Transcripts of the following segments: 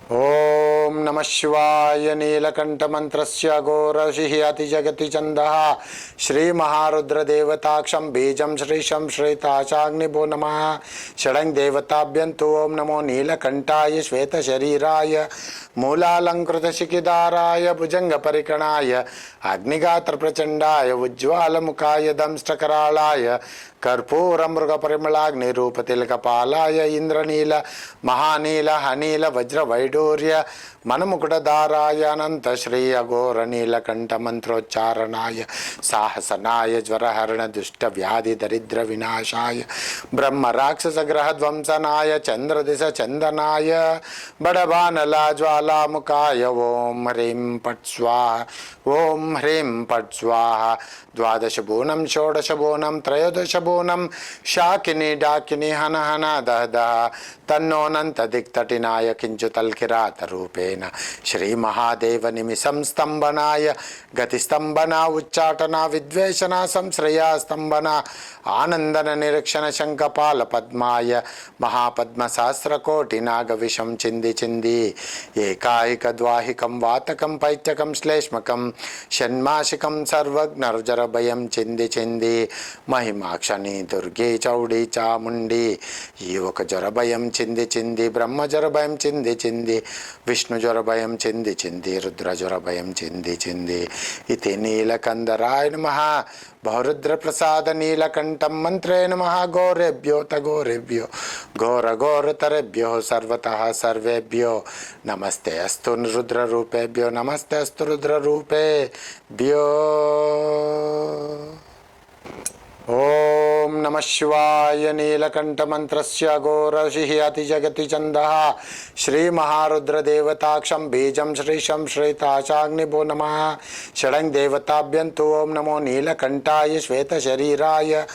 ओम नमः शिवाय। नीलकंठमंत्रस्य घोरषिः अतिजगति छन्दः श्रीमहारुद्रदेवताक्षं बीजं श्रीशं श्वेताचाग्निभो नमः। षडङ् देवताभ्यन्तु ओं नमो नीलकंठाय श्वेतशरीराय मूलालंकृतशिखिदाराय भुजङ्गपरिकणाय अग्निगात्रप्रचण्डाय उज्ज्वालमुखाय दंष्ट्रकराळाय कर्पूरमृगपरिमलाग्निरूपतिलकपालाय इंद्रनील महानील हनील वज्रवैडूर्य मनमुकुटधाराय अनंत श्री अघोर नीलकंठ मंत्रोच्चारणाय साहसनाय ज्वरहरण दुष्ट व्याधि दरिद्र विनाशाय ब्रह्म राक्षस ग्रह ध्वंसनाय चंद्रदिश चंदनाय बड़बानला ज्वाला मुखाय ओम ह्रीं पट् स्वाहा ओम ह्रीं पट् स्वाहा। द्वादश बोनं षोडश बोनं त्रयोदश बोनं शाकिनी डाकिनी हन हन दह दह तन्नोनंत दिक्तटिनाय किंचुतल्किरात रूपेण श्री महादेव निमिषं स्तंभनाय गतिस्तंभना उच्चाटना विद्वेषणा संश्रया स्तंभना आनंदन निरीक्षण शंखपाल पद्माय महापद्म सहस्रकोटि नागविषं चिंदी चिंदी एकायिक द्वाहिकं वातकं पैत्यकं श्लेष्मकं षण्मासिकं सर्वज्ञर्जरभयं चिंदी चिंदी महिमाक्षणी दुर्गे चौड़ी चामुंडी युवक जरभयं चिंदी चिंदी ब्रह्म जरभयं चिंदी चिंदी विष्णु जरभयं चिंदी चिंदी रुद्र जरभयं चिंदी चिंदी इति नीलकंदराय नमः। बहुरुद्र प्रसाद नीलकंठं मंत्रे नमः। गौरेभ्यो तगोरेभ्यो घोर घोरतरेभ्यो सर्वतः सर्वेभ्यो नमस्ते अस्तु रुद्र रूपेभ्यो नमस्ते अस्तु रुद्र रूपेभ्यो। ओम नमः शिवाय। नीलकंठमंत्रस्य घोरषिः अतिजगति छन्दः श्रीमहारुद्रदेवताक्षं बीजं श्रीशं श्वेताचाग्निभो नमः। षडङ् देवताभ्यन्तु ओं नमो नीलकंठाय श्वेतशरीराय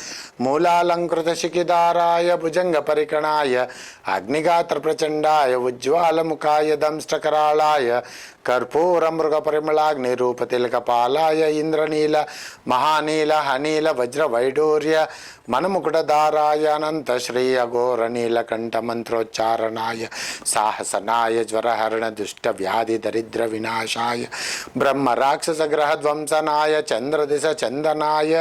मूलालंकृतशिखिदाराय भुजङ्गपरिकणाय अग्निगात्रप्रचण्डाय उज्ज्वालमुखाय दंष्ट्रकराळाय कर्पूरमृगपरिमलाग्निरूपतिलकपालाय इंद्रनील महानील हनील वज्रवैडूर्य मनमुकुटधाराय अनंत श्री अघोर नीलकंठ मंत्रोच्चारणाय साहसनाय ज्वरहरण दुष्ट व्याधि दरिद्र विनाशाय ब्रह्म राक्षस ग्रह ध्वंसनाय चंद्रदिश चंदनाय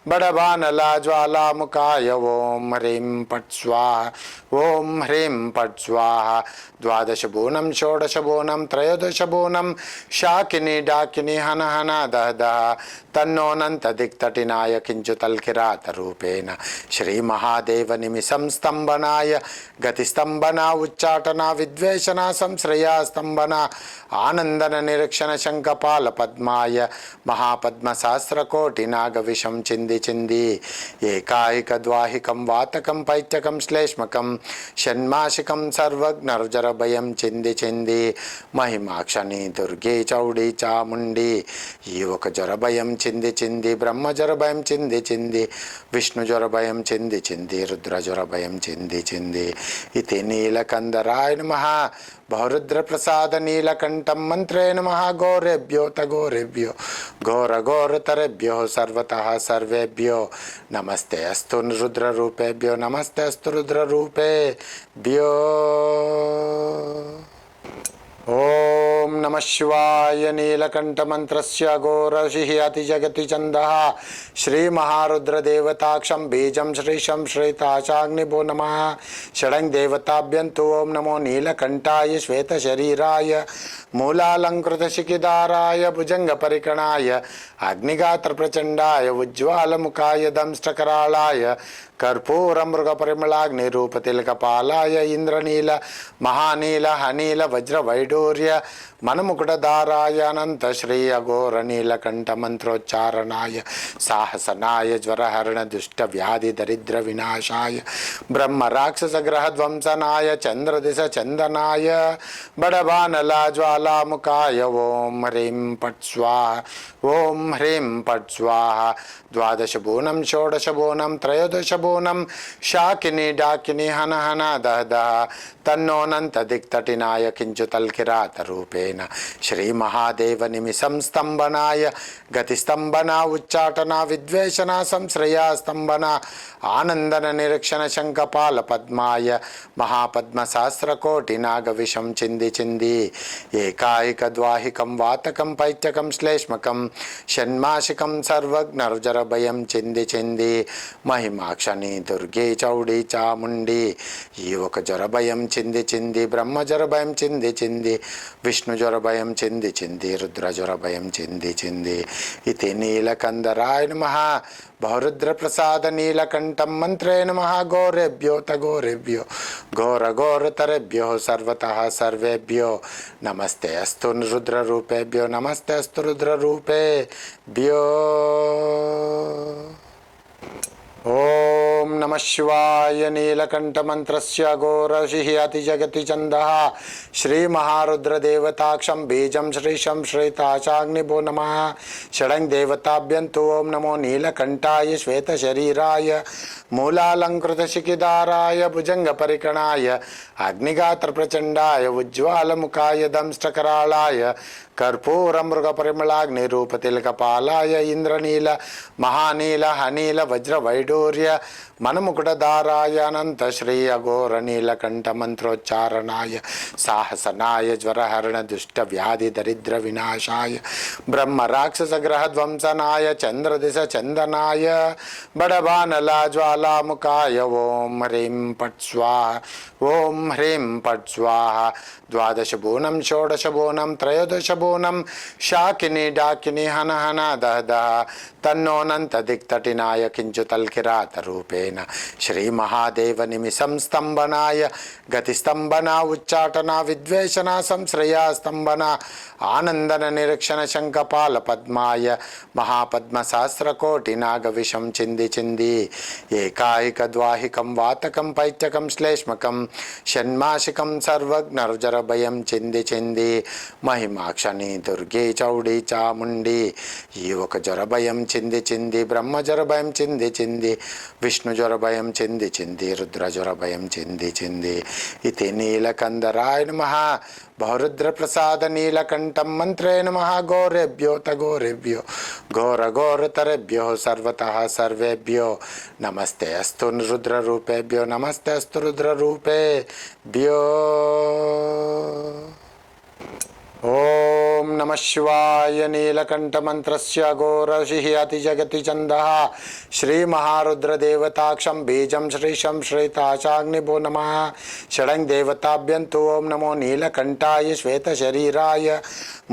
बड़बानला ज्वाला मुखाय ओम ह्रीं पट् स्वाहा ओम ह्रीं पट् स्वाहा। द्वादश बोनं षोडश बोनं त्रयोदश बोनं शाकिनी डाकिनी हन हन दह दह तन्नोनंत दिक्तटिनाय किंचुतल्किरात रूपेण श्री महादेव निमिषं स्तंभनाय गतिस्तंभना उच्चाटना विद्वेषणा संश्रया स्तंभना आनंदन निरीक्षण शंखपाल पद्माय महापद्म सहस्रकोटि नागविषं चिंदी चिंदी एकायिक द्वाहिकं वातकं पैत्यकं श्लेष्मकं षण्मासिकं सर्वज्ञर्जरभयं चिंदी चिंदी महिमाक्षणी दुर्गे चौड़ी चामुंडी युवक जरभयं चिंदी चिंदी ब्रह्म जरभयं चिंदी चिंदी विष्णु जरभयं चिंदी चिंदी रुद्र जरभयं चिंदी चिंदी इति नीलकंदराय नमः। बहुरुद्र प्रसाद नीलकंठं मंत्रे नमः। गौरेभ्यो तगोरेभ्यो घोर घोरतरेभ्यो सर्वतः सर्वेभ्यो नमस्ते अस्तु रुद्र रूपेभ्यो नमस्ते अस्तु रुद्र रूपेभ्यो। ओम नमः शिवाय। नीलकंठमंत्रस्य घोरषिः अतिजगति छन्दः श्रीमहारुद्रदेवताक्षं बीजं श्रीशं श्वेताचाग्निभो नमः। षडङ् देवताभ्यन्तु ओं नमो नीलकंठाय श्वेतशरीराय मूलालंकृतशिखिदाराय भुजङ्गपरिकणाय अग्निगात्रप्रचण्डाय उज्ज्वालमुखाय दंष्ट्रकराळाय कर्पूरमृगपरिमलाग्निरूपतिलकपालाय इंद्रनील महानील हनील वज्रवैडूर्य मनमुकुटधाराय अनंत श्री अघोर नीलकंठ मंत्रोच्चारणाय साहसनाय ज्वरहरण दुष्ट व्याधि दरिद्र विनाशाय ब्रह्म राक्षस ग्रह ध्वंसनाय चंद्रदिश चंदनाय बड़बानला ज्वाला मुखाय ओम ह्रीं पट् स्वाहा ओम ह्रीं पट् स्वाहा। द्वादश बोनं षोडश बोनं त्रयोदश శబోనం శాకిని డాకిని హన హన దహ దహ తన్నోనంత దిక్తటినాయ కించుతల్కిరాత రూపేణ శ్రీ మహాదేవ నిమిషం స్తంభనాయ గతి స్తంభన ఉచ్చాటన విద్వేషణ సంశ్రయ స్తంభన ఆనందన నిరీక్షణ శంఖపాల పద్మాయ మహాపద్మ సహస్రకోటి నాగవిషం చింది చింది ఏకాయిక ద్వాహికం వాతకం పైత్యకం శ్లేష్మకం షణ్మాసికం సర్వజ్ఞర్జరభయం చింది చింది మహిమాక్షణి దుర్గే చౌడి చాముండి ఈ ఒక జ్వరభయం చింది చింది బ్రహ్మ జ్వరభయం చింది చింది విష్ణు జ్వరభయం చింది చింది రుద్ర జ్వరభయం చింది చింది ఇది నీలకందరాయ నమః బహురుద్ర ప్రసాద నీలకంఠం మంత్రే నమః గోరేభ్యో తగోరేభ్యో ఘోర ఘోరతరేభ్యో సర్వతః సర్వేభ్యో నమస్తే అస్తు రుద్రరూపేభ్యో నమస్తే అస్తు రుద్రరూపేభ్యో. ఓం నమ శివాయ. నీలకంఠమంత్రస్య ఘోరషిః అతిజగతి ఛందః శ్రీమహారుద్రదేవతాక్షం బీజం శ్రీశం శ్రీతాచాగ్నిభో నమః. షడంగ్ దేవతాభ్యంతు ఓం నమో నీలకంఠాయ శ్వేతశరీరాయ మూలాలంకృతశిఖిదారాయ భుజంగపరికణాయ అగ్నిగాత్రప్రచండాయ ఉజ్వాలముఖాయ దంష్టకరాళాయ కర్పూరమృగపరిమళాగ్నిరూపతిలకపాలాయ ఇంద్రనీల మహానీల హనీల వజ్రవైడూర్య మనముకుటధారాయ అనంత శ్రీ అఘోర నీలకంఠ మంత్రోచ్చారణాయ సాహసనాయ జ్వరహరణ దుష్ట వ్యాధి దరిద్ర వినాశాయ బ్రహ్మ రాక్షస గ్రహ ధ్వంసనాయ చంద్రదిశ చందనాయ బడబానలా జ్వాలాముఖాయ ఓం హ్రీం పట్ స్వాహ ఓం హ్రీం పట్ స్వాహ. ద్వాదశ బోనం షోడశ బోనం త్రయోదశ బోనం శాకిని డాకిని హన హన దహ దహ తన్నోనంత దిక్తటినాయ కించుతల్కిరాత రూపేణ శ్రీ మహాదేవ నిమిషం స్తంభనాయ గతి స్తంభన ఉచ్చాటన విద్వేషణ సంశ్రయ స్తంభన ఆనందన నిరీక్షణ శంఖపాల పద్మాయ మహాపద్మ సహస్రకోటి నాగవిషం చింది చింది ఏకాయిక ద్వాహికం వాతకం పైత్యకం శ్లేష్మకం షణ్మాసికం సర్వజ్ఞర్జరభయం చింది చింది మహిమాక్షణి దుర్గే చౌడి చాముండి ఈ ఒక జ్వరభయం చింది చింది బ్రహ్మ జ్వరభయం చింది చింది విష్ణు జ్వరభయం చింది చింది రుద్ర జ్వరభయం చింది చింది ఇది నీలకందరాయ నమః బహురుద్ర ప్రసాద నీలకంఠం మంత్రే నమః గోరేభ్యో తగోరేభ్యో ఘోర ఘోరతరేభ్యో సర్వతః సర్వేభ్యో నమస్తే అస్తు రుద్రరూపేభ్యో నమస్తే అస్తు రుద్రరూపేభ్యో. ఓం నమ శివాయ. నీలకంఠమంత్రస్య ఘోరషిః అతిజగతి ఛందః శ్రీమహారుద్రదేవతాక్షం బీజం శ్రీశం శ్రీతాచాగ్నిభో నమః. షడంగ్ దేవతాభ్యంతు ఓం నమో నీలకంఠాయ శ్వేతశరీరాయ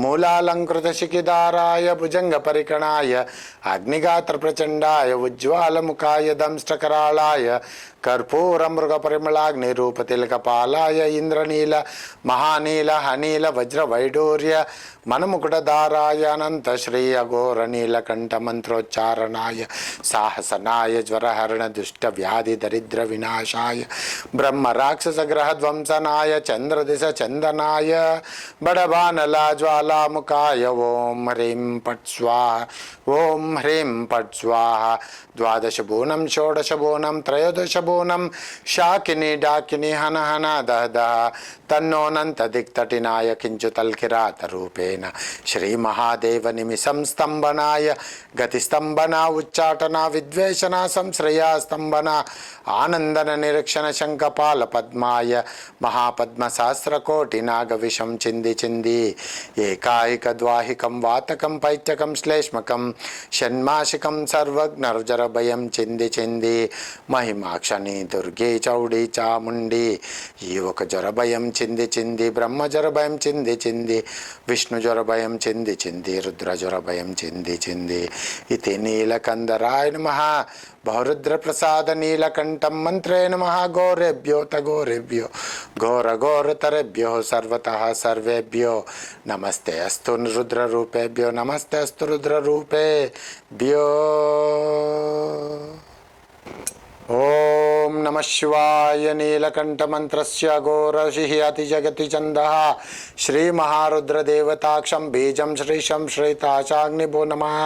మూలాలంకృతశిఖిదారాయ భుజంగపరికణాయ అగ్నిగాత్రప్రచండాయ ఉజ్వాలముఖాయ దంష్టకరాళాయ కర్పూరమృగపరిమళాగ్నిరూపతిలకపాలాయ ఇంద్రనీల మహానీల హనీల వజ్రవైడూర్య మనముకుటధారాయ అనంత శ్రీ అఘోర నీలకంఠ మంత్రోచ్చారణాయ సాహసనాయ జ్వరహరణ దుష్ట వ్యాధి దరిద్ర వినాశాయ బ్రహ్మ రాక్షస గ్రహ ధ్వంసనాయ చంద్రదిశ చందనాయ బడబానలా జ్వాలాముఖాయ ఓం హ్రీం పట్ స్వాహ ఓం హ్రీం పట్ స్వాహ. ద్వాదశ బోనం షోడశ బోనం త్రయోదశ బోనం శాకిని డాకిని హన హన దహ దహ తన్నోనంత దిక్తటినాయ కించుతల్కిరాత రూపేణ శ్రీ మహాదేవ నిమిషం స్తంభనాయ గతి స్తంభన ఉచ్చాటన విద్వేషణ సంశ్రయ స్తంభన ఆనందన నిరీక్షణ శంఖపాల పద్మాయ మహాపద్మ సహస్రకోటి నాగవిషం చింది చింది ఏకాయిక ద్వాహికం వాతకం పైత్యకం శ్లేష్మకం షణ్మాసికం సర్వజ్ఞర్జరభయం చింది చింది మహిమాక్షణి దుర్గే చౌడి చాముండి ఈ ఒక జ్వరభయం చింది చింది బ్రహ్మ జ్వరభయం చింది చింది విష్ణు జ్వరభయం చింది చింది రుద్ర జ్వరభయం చింది చింది ఇది నీలకందరాయ నమః బహురుద్ర ప్రసాద నీలకంఠం మంత్రే నమః గోరేభ్యో తగోరేభ్యో ఘోర ఘోరతరేభ్యో సర్వతః సర్వేభ్యో నమస్తే అస్తు రుద్రరూపేభ్యో నమస్తే అస్తు రుద్రరూపేభ్యో. ఓం ఓం నమ శివాయ నీలకంఠమంత్రస్య ఘోరషిః అతిజగతి ఛందః శ్రీమహారుద్రదేవతాక్షం బీజం శ్రీశం శ్వేతాచాగ్నిభో నమః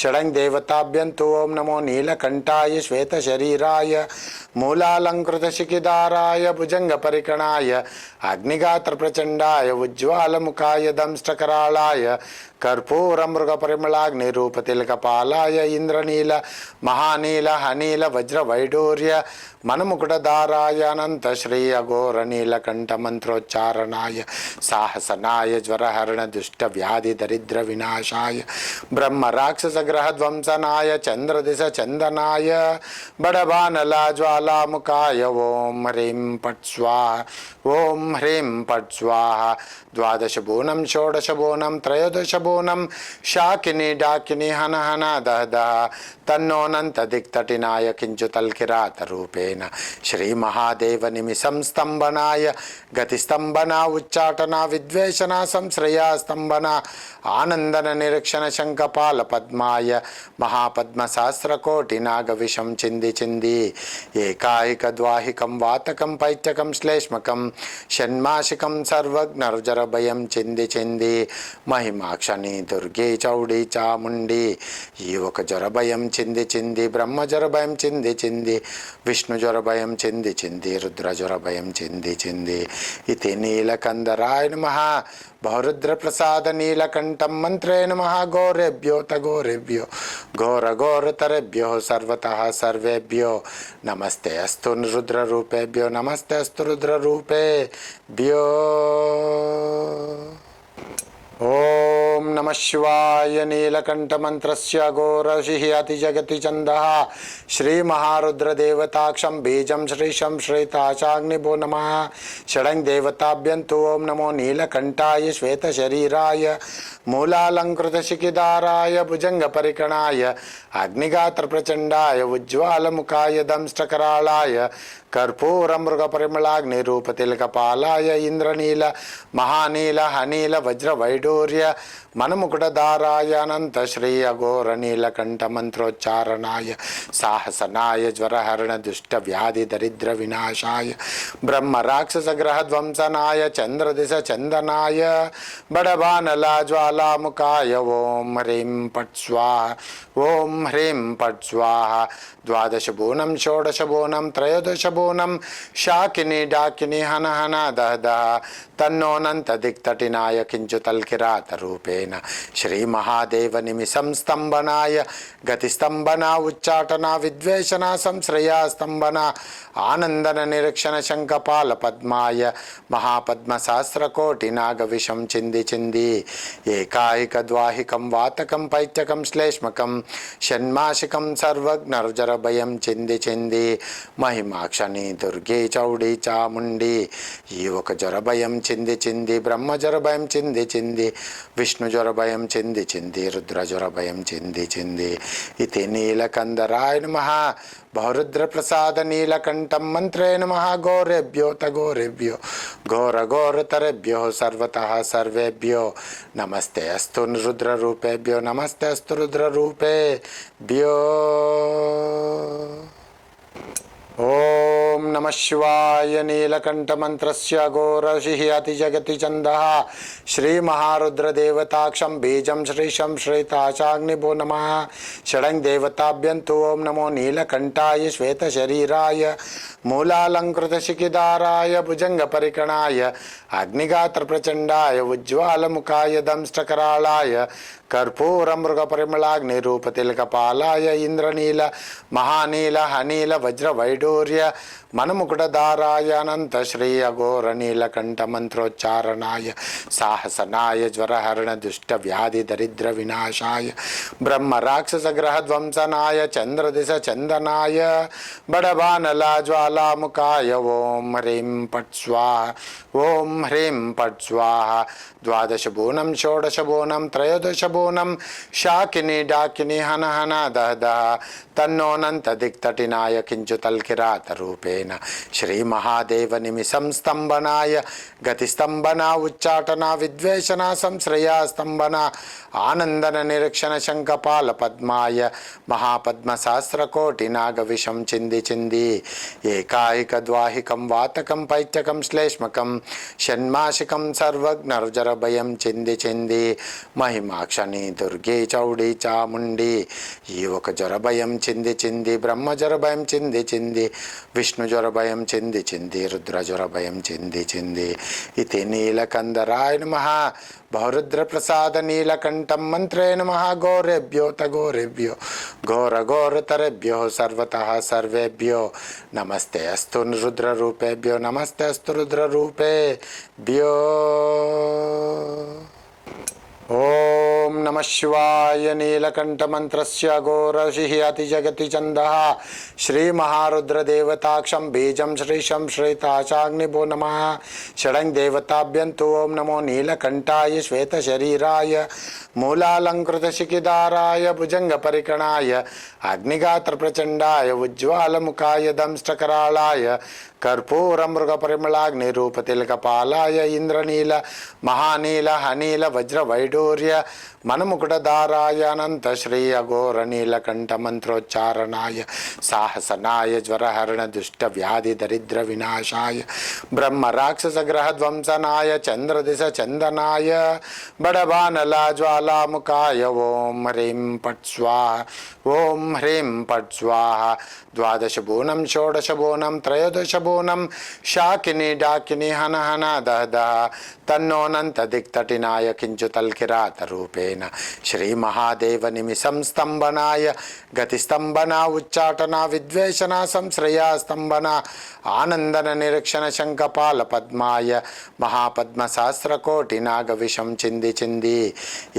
షడంగ్ దేవతాభ్యంతు ఓం నమో నీలకంఠాయ శ్వేతశరీరాయ మూలాలంకృతశిఖిదారాయ భుజంగపరికణాయ అగ్నిగాత్రప్రచండాయ ఉజ్వాలముఖాయ దంష్టకరాళాయ कर्पूरमृगपरिमलाग्निरूपतिलकपालाय इंद्रनील महानील हनील वज्र वैडूर्य मनमुकुटधाराय अनंत श्री अघोर नीलकंठ मंत्रोच्चारणाय साहसनाय ज्वरहरण दुष्ट व्याधि दरिद्र विनाशाय ब्रह्म राक्षस ग्रह ध्वंसनाय चंद्रदिश चंदनाय बड़बानला ज्वालामुखाय ओम ह्रीं पट् स्वाहा ओम ह्रीं पट् स्वाहा द्वादश बोनं षोडश बोनं त्रयोदश बोनं शाकिनी डाकिनी हन हन दह दह तन्नोनंत दिक्तटिनाय किंचुतल्किरात रूपेण श्री महादेव निमिषं स्तंभनाय गतिस्तंभना उच्चाटना विद्वेषना संश्रया स्तंभना आनंदन निरीक्षण शंखपाल पद्माय महापद्म सहस्रकोटि नागविषं चिंदी चिंदी एकायक द्वाहिकं वातकं पैत्यकं श्लेष्मकं षण्मासिकं सर्वज्ञर्जर భయం చింది చింది మహిమాక్షని దుర్గే చౌడి చాముండి ఈ ఒక జ్వర భయం చింది చింది బ్రహ్మ జ్వర భయం చింది చింది విష్ణు జ్వర భయం చింది చింది రుద్ర జ్వర భయం చింది చింది ఇది నీలకందరాయ నమః బహురుద్ర ప్రసాద నీలకంఠం మంత్రే నమః గోరేభ్యో తగోరేభ్యో ఘోర ఘోరతరేభ్యో సర్వతః సర్వేభ్యో నమస్తే అస్తు రుద్ర రూపేభ్యో నమస్తే అస్తు రుద్ర రూపేభ్యో ఓం నమ శివాయ నీలకంఠమంత్రస్య ఘోరషిః అతిజగతి ఛందః శ్రీమహారుద్రదేవతాక్షం బీజం శ్రీశం శ్వేతాచాగ్నిభో నమః షడంగ్ దేవతాభ్యంతు ఓం నమో నీలకంఠాయ శ్వేతశరీరాయ మూలాలంకృతశిఖిదారాయ భుజంగపరికణాయ అగ్నిగాత్రప్రచండాయ ఉజ్వాలముఖాయ దంష్టకరాళాయ कर्पूरमृगपरिमलाग्निरूपतिलकपालाय इंद्रनील महानील हनील वज्र वैडूर्य मनमुकुटधाराय अनंत श्री अघोर नीलकंठ मंत्रोच्चारणाय साहसनाय ज्वरहरण दुष्ट व्याधि दरिद्र विनाशाय ब्रह्म राक्षस ग्रह ध्वंसनाय चंद्रदिश चंदनाय बड़बानला ज्वालामुखाय ओम ह्रीं पट् स्वाहा ओम ह्रीं पट् स्वाहा द्वादश बोनं षोडश बोनं त्रयोदश बोनं शाकिनी डाकिनी हन हन दह दह तन्नोनंत दिक्तटिनाय किंचुतल्किरात रूपेण श्री महादेव निमिषं स्तंभनाय गतिस्तंभना उच्चाटना विद्वेषना संश्रया स्तंभना आनंदन निरीक्षण शंखपाल पद्माय महापद्म सहस्रकोटि नागविषं चिंदी चिंदी एकायक द्वाहिकं वातकं पैत्यकं श्लेष्मकं षण्मासिकं सर्वज्ञर्जर భయం చింది చింది మహిమాక్షని దుర్గే చౌడి చాముండి ఈ ఒక జ్వర భయం చింది చింది బ్రహ్మ జ్వర భయం చింది చింది విష్ణు జ్వర భయం చింది చింది రుద్ర జ్వర భయం చింది చింది ఇది నీలకందరాయ నమః బహురుద్ర ప్రసాద నీలకంఠం మంత్రే నమః గోరేభ్యో తగోరేభ్యో ఘోర ఘోరతరేభ్యో సర్వతః సర్వేభ్యో నమస్తే అస్తు రుద్ర రూపేభ్యో నమస్తే అస్తు రుద్ర రూపేభ్యో ఓం నమ శివాయ నీలకంఠమంత్రస్య ఘోరషిః అతిజగతి ఛందః శ్రీమహారుద్రదేవతాక్షం బీజం శ్రీశం శ్వేతాచాగ్నిభో నమః షడంగ్ దేవతాభ్యంతు ఓం నమో నీలకంఠాయ శ్వేతశరీరాయ మూలాలంకృతశిఖిదారాయ భుజంగపరికణాయ అగ్నిగాత్రప్రచండాయ ఉజ్వాలముఖాయ దంష్టకరాళాయ कर्पूरमृगपरिमलाग्निरूपतिलकपालाय इंद्रनील महानील हनील वज्र वैडूर्य मनमुकुटधाराय अनंत श्री अघोर नीलकंठ मंत्रोच्चारणाय साहसनाय ज्वरहरण दुष्ट व्याधि दरिद्र विनाशाय ब्रह्म राक्षस ग्रह ध्वंसनाय चंद्रदिश चंदनाय बड़बानला ज्वालामुखाय ओम ह्रीं पट् स्वाहा ओम ह्रीं पट् स्वाहा द्वादश बोनं षोडश बोनं त्रयोदश बोनं शाकिनी डाकिनी हन हन दह दह तन्नोनंत दिक्तटिनाय किंचुतल्किरात रूपेण రూపేణ శ్రీమహాదేవనిమిషం స్తంభనాయ గతిస్తంభన ఉచ్చాటన విద్వేషణ సంశ్రయ స్తంభన ఆనందన నిరీక్షణ శంఖపాల పద్మాయ మహాపద్మ సహస్రకోటి నాగవిషం చింది చింది ఏకాయిక ద్వాహికం వాతకం పైత్యకం శ్లేష్మకం షణ్మాసికం సర్వజ్ఞర్జరభయం చింది చింది మహిమాక్షని దుర్గే చౌడి చాముండి ఈ ఒక జ్వరభయం చింది చింది బ్రహ్మ జ్వరభయం చింది చింది విష్ణు జ్వరభయం చింది చింది రుద్ర జ్వరభయం చింది చింది ఇది నీలకందరాయ నమః బహురుద్ర ప్రసాద నీలకంఠం మంత్రే నమః గోరేభ్యో తగోరేభ్యో ఘోర ఘోరతరేభ్యో సర్వతః సర్వేభ్యో నమస్తే అస్తు రుద్ర రూపేభ్యో నమస్తే అస్తు రుద్ర రూపేభ్యో. ఓం నమ శివాయ. నీలకంఠమంత్రస్య ఘోరషిః అతిజగతి ఛందః శ్రీమహారుద్రదేవతాక్షం బీజం శ్రీశం శ్రీతాచాగ్నిభో నమః. షడంగ్ దేవతాభ్యంతు ఓం నమో నీలకంఠాయ శ్వేతశరీరాయ మూలాలంకృతశిఖిదారాయ భుజంగపరికణాయ అగ్నిగాత్రప్రచండాయ ఉజ్వాలముఖాయ దంష్టకరాళాయ కర్పూరమృగపరిమళాగ్నిరూపతిలకపాలాయ ఇంద్రనీల మహానీల హనీల వజ్రవైడూర్య మనముకుటధారాయ అనంత శ్రీ అఘోర నీలకంఠమంత్రోచ్చారణాయ సాహసనాయ జ్వరహరణ దుష్ట వ్యాధి దరిద్ర వినాశాయ బ్రహ్మ రాక్షస గ్రహ ధ్వంసనాయ చంద్రదిశ చందనాయ బడబానల జ్వాలాముఖాయ ఓం హ్రీం పట్ స్వాహ ఓం హ్రీం పట్ స్వాహ. ద్వాదశ బోనం షోడశ బోనం త్రయోదశ బోనం శాకిని డాకిని హన హన దహ దహ తన్నోనంత దిక్తటినాయ కించుతల్కిరాత రూపేణ శ్రీమహాదేవనిమిషం స్తంభనాయ గతిస్తంభన ఉచ్చాటన విద్వేషణ సంశ్రయ స్తంభన ఆనందన నిరీక్షణ శంఖపాల పద్మాయ మహాపద్మ సహస్రకోటి నాగవిషం చింది చింది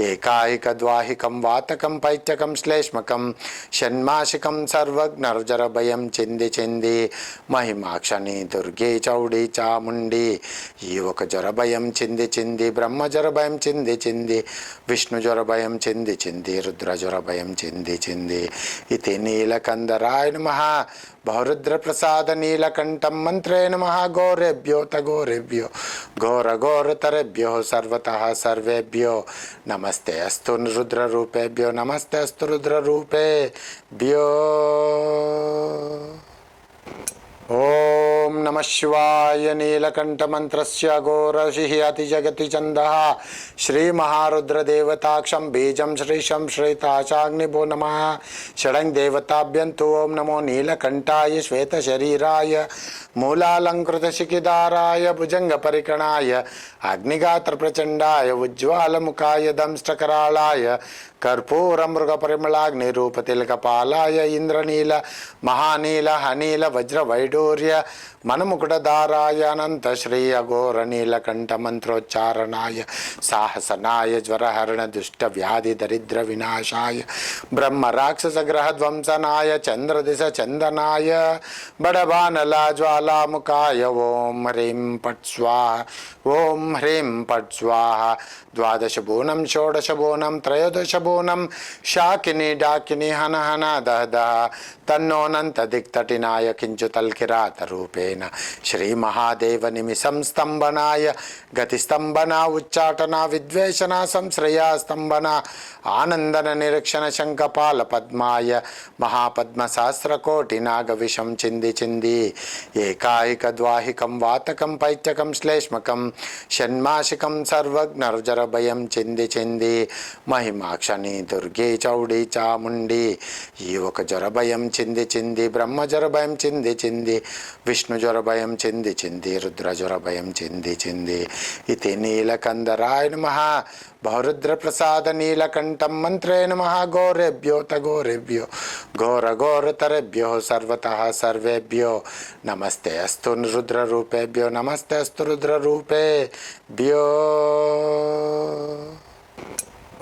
ఏకాయిక ద్వాహికం వాతకం పైత్యకం శ్లేష్మకం షణ్మాసికం సర్వజ్ఞర్జరభయం చింది చింది మహిమాక్షని దుర్గే చౌడి చాముండి ఈ ఒక జ్వరభయం చింది చింది బ్రహ్మ జ్వరభయం చింది చింది విష్ణు జ్వరభయం చింది చింది రుద్ర జ్వరభయం చింది చింది ఇది నీలకందరాయ నమః బహురుద్ర ప్రసాద నీలకంఠం మంత్రే నమః గోరేభ్యో తగోరేభ్యో ఘోర ఘోరతరేభ్యో సర్వతః సర్వేభ్యో నమస్తే అస్తు రుద్ర రూపేభ్యో నమస్తే అస్తు రుద్ర రూపేభ్యో. ఓం నమ శివాయ. నీలకంఠమంత్రస్య ఘోరషిః అతిజగతి ఛందః శ్రీమహారుద్రదేవతాక్షం బీజం శ్రీశం శ్రీతాచాగ్నిభో నమః. షడంగ్ దేవతాభ్యంతు ఓం నమో నీలకంఠాయ శ్వేతశరీరాయ మూలాలంకృతశిఖిదారాయ భుజంగపరికణాయ అగ్నిగాత్రప్రచండాయ ఉజ్వాలముఖాయ దంష్టకరాళాయ కర్పూరమృగపరిమళాగ్నిరూపతిలకపాలాయ ఇంద్రనీల మహానీల హనీల వజ్రవైడూర్య మనముకుటధారాయ అనంత శ్రీ అఘోర నీలకంఠమంత్రోచ్చారణాయ సాహసనాయ జ్వరహరణ దుష్ట వ్యాధి దరిద్ర వినాశాయ బ్రహ్మ రాక్షస గ్రహ ధ్వంసనాయ చంద్రదిశ చందనాయ బడబానల జ్వాలాముఖాయ ఓం హ్రీం పట్ స్వాహ ఓం హ్రీం పట్ స్వాహ. ద్వాదశ బోనం షోడశ బోనం త్రయోదశ బోనం శాకిని డాకిని హన హన దహ దహ తన్నోనంత దిక్తటినాయ కించుతల్కిరాత రూపేణ శ్రీమహాదేవనిమిషం స్తంభనాయ గతిస్తంభన ఉచ్చాటన విద్వేషణ సంశ్రయ స్తంభన ఆనందన నిరీక్షణ శంఖపాల పద్మాయ మహాపద్మ సహస్రకోటి నాగవిషం చింది చింది ఏకాయిక ద్వాహికం వాతకం పైత్యకం శ్లేష్మకం షణ్మాసికం సర్వజ్ఞర్జరభయం చింది చింది మహిమాక్షని దుర్గే చౌడి చాముండి ఈ ఒక జ్వరభయం చింది చింది బ్రహ్మ జ్వరభయం చింది చింది విష్ణు జ్వరభయం చింది చింది రుద్ర జ్వరభయం చింది చింది ఇది నీలకందరాయ నమః బహురుద్ర ప్రసాద నీలకంఠం మంత్రే నమః గోరేభ్యో తగోరేభ్యో ఘోర ఘోరతరేభ్యో సర్వతః సర్వేభ్యో నమస్తే అస్తు రుద్ర రూపేభ్యో నమస్తే అస్తు రుద్ర రూపేభ్యో.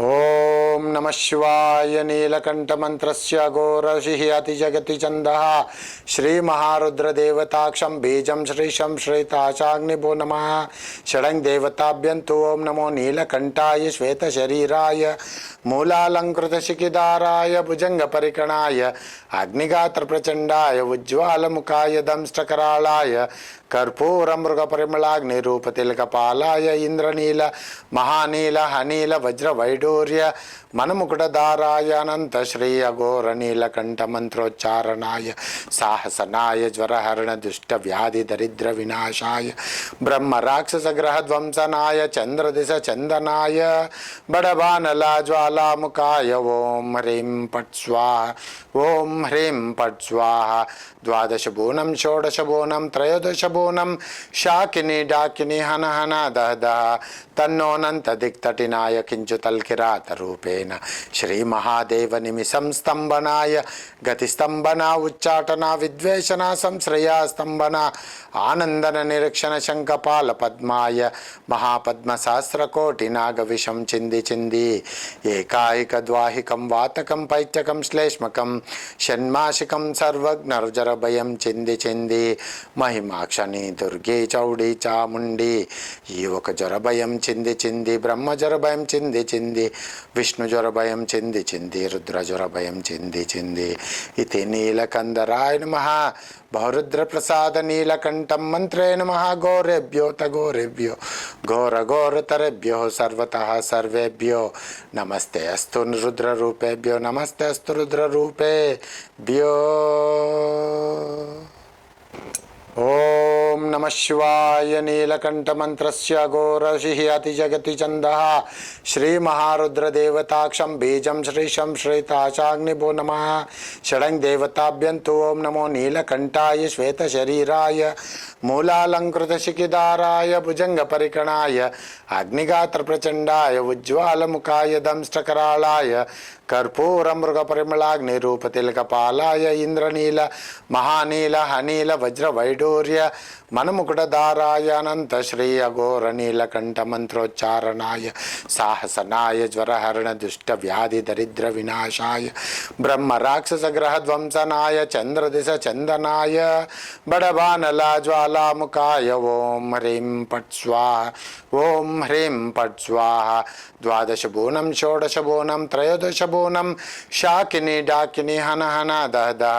ఓం నమ నమః శివాయ నీలకంఠమంత్రస్య ఘోరషిః అతిజగతి ఛందః శ్రీమహారుద్రదేవతాక్షం బీజం శ్రీశం శ్వేతాచాగ్నిభో నమః షడంగ్ దేవతాభ్యంతు ఓం నమో నీలకంఠాయ శ్వేతశరీరాయ మూలాలంకృతశిఖిదారాయ భుజంగపరికణాయ అగ్నిగాత్రప్రచండాయ ఉజ్వాలముఖాయ దంష్టకరాళాయ కర్పూరమృగపరిమళాగ్నిరూపతిలకపాలాయ ఇంద్రనీల మహానీల హనీల వజ్రవైడూర్య మనముకుటధారాయ అనంత శ్రీ అఘోర నీలకంఠమంత్రోచ్చారణాయ సాహసనాయ జ్వరహరణ దుష్ట వ్యాధి దరిద్ర వినాశాయ బ్రహ్మ రాక్షస గ్రహ ధ్వంసనాయ చంద్రదిశ చందనాయ బడబానల జ్వాలాముఖాయ ఓం హ్రీం పట్ స్వాహ ఓం హ్రీం పట్ స్వాహ ద్వాదశ బోనం షోడశ బోనం త్రయోదశ బోనం శాకిని డాకిని హన హన దహ తన్నోనంత దిక్తటినాయ కించుతల్కిరాత రూపేణ శ్రీ మహాదేవ నిమిషం స్తంభనాయ గతి స్తంభన ఉచ్చాటన విద్వేషణ సంశ్రయ స్తంభన ఆనందన నిరీక్షణ శంఖపాల పద్మాయ మహాపద్మ సహస్రకోటి నాగవిషం చింది చింది ఏకాయిక ద్వాహికం వాతకం పైత్యకం శ్లేష్మకం షణ్మాసికం సర్వజ్ఞర్జరభయం చింది చింది మహిమాక్షని దుర్గే చౌడి చాముండి ఈ ఒక జ్వరభయం చింది చింది బ్రహ్మ జ్వరభయం చింది చింది విష్ణు జ్వరభయం చింది చింది రుద్ర జ్వరభయం చింది చింది ఇది నీలకందరాయ నమః బహురుద్ర ప్రసాద నీలకంఠం మంత్రే నమః గోరేభ్యో తగోరేభ్యో ఘోర ఘోరతరేభ్యో సర్వతః సర్వేభ్యో నమస్తే అస్తు రుద్రరూపేభ్యో నమస్తే అస్తు రుద్రరూపేభ్యో. ఓం నమః శివాయ నీలకంఠమంత్రస్య ఘోరషిః అతిజగతి ఛందః శ్రీమహారుద్రదేవతాక్షం బీజం శ్రీశం శ్వేతాచాగ్నిభో నమః షడంగ్ దేవతాభ్యంతు ఓం నమో నీలకంఠాయ శ్వేతశరీరాయ మూలాలంకృతశిఖిదారాయ భుజంగపరికణాయ అగ్నిగాత్రప్రచండాయ ఉజ్వాలముఖాయ దంష్టకరాళాయ కర్పూరమృగపరిమళాగ్నిరూపతిలకపాలాయ ఇంద్రనీల మహానీల హనీల వజ్రవైడూర్య మనముకుటధారాయ అనంత శ్రీ అఘోర నీలకంఠమంత్రోచ్చారణాయ సాహసనాయ జ్వరహరణ దుష్ట వ్యాధి దరిద్ర వినాశాయ బ్రహ్మ రాక్షస గ్రహ ధ్వంసనాయ చంద్రదిశ చందనాయ బడబానల జ్వాలాముఖాయ ఓం హ్రీం పట్ స్వాహ ఓం హ్రీం పట్ స్వాహ ద్వాదశ బోనం షోడశ బోనం త్రయోదశ బోనం శాకిని డాకిని హన హన దహ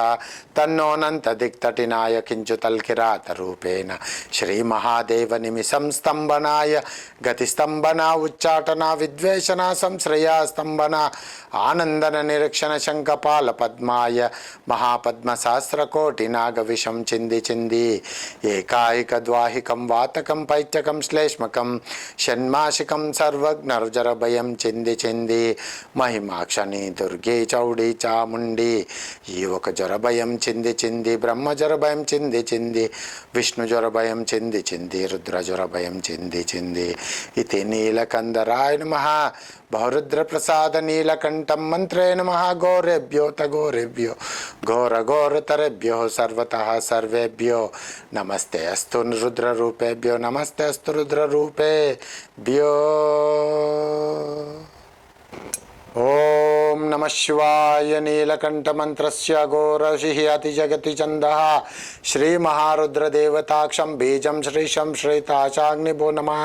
తన్నోనంత దిక్తటినాయ కించుతల్కిరాత రూపేణ శ్రీ మహాదేవ నిమిషం స్తంభనాయ గతి స్తంభన ఉచ్చాటన విద్వేషణ సంశ్రయ స్తంభన ఆనందన నిరీక్షణ శంఖపాల పద్మాయ మహాపద్మ సహస్రకోటి నాగవిషం చింది చింది ఏకాయిక ద్వాహికం వాతకం పైత్యకం శ్లేష్మకం షణ్మాసికం సర్వజ్ఞర్జరభయం చింది చింది మహిమాక్షని దుర్గే చౌడి చాముండి ఈ ఒక జ్వరభయం చింది చింది బ్రహ్మ జ్వరభయం చింది చింది విష్ణు జ్వరభయం చింది చింది రుద్ర జ్వరభయం చింది చింది ఇది నీలకందరాయ నమః బహురుద్ర ప్రసాద నీలకంఠం మంత్రే నమః గోరేభ్యో తగోరేభ్యో ఘోర ఘోరతరేభ్యో సర్వతః సర్వేభ్యో నమస్తే అస్తు రుద్రరూపేభ్యో నమస్తే అస్తు రుద్రరూపేభ్యో. ఓం నమః శివాయ నీలకంఠమంత్రస్య ఘోరషిః అతిజగతి ఛందః శ్రీమహారుద్రదేవతాక్షం బీజం శ్రీశం శ్వేతాచాగ్నిభో నమః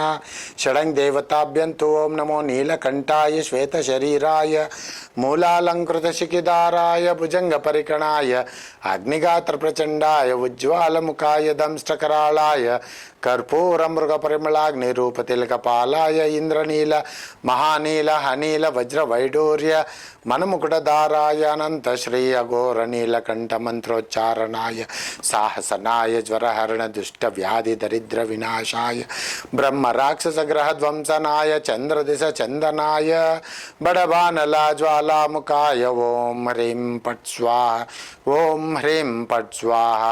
షడంగ్ దేవతాభ్యంతు ఓం నమో నీలకంఠాయ శ్వేతశరీరాయ మూలాలంకృతశిఖిదారాయ భుజంగపరికణాయ అగ్నిగాత్రప్రచండాయ ఉజ్వాలముఖాయ దంష్టకరాళాయ కర్పూరమృగపరిమళాగ్నిరూపతిలకపాలాయ ఇంద్రనీల మహానీల హనీల వజ్రవైడూర్య మనముకుటధారాయ అనంత శ్రీ అఘోర నీలకంఠమంత్రోచ్చారణాయ సాహసనాయ జ్వరహరణ దుష్ట వ్యాధి దరిద్ర వినాశాయ బ్రహ్మ రాక్షస గ్రహ ధ్వంసనాయ చంద్రదిశ చందనాయ బడబానల జ్వాలాముఖాయ ఓం హ్రీం పట్ స్వాహ ఓం హ్రీం పట్ స్వాహ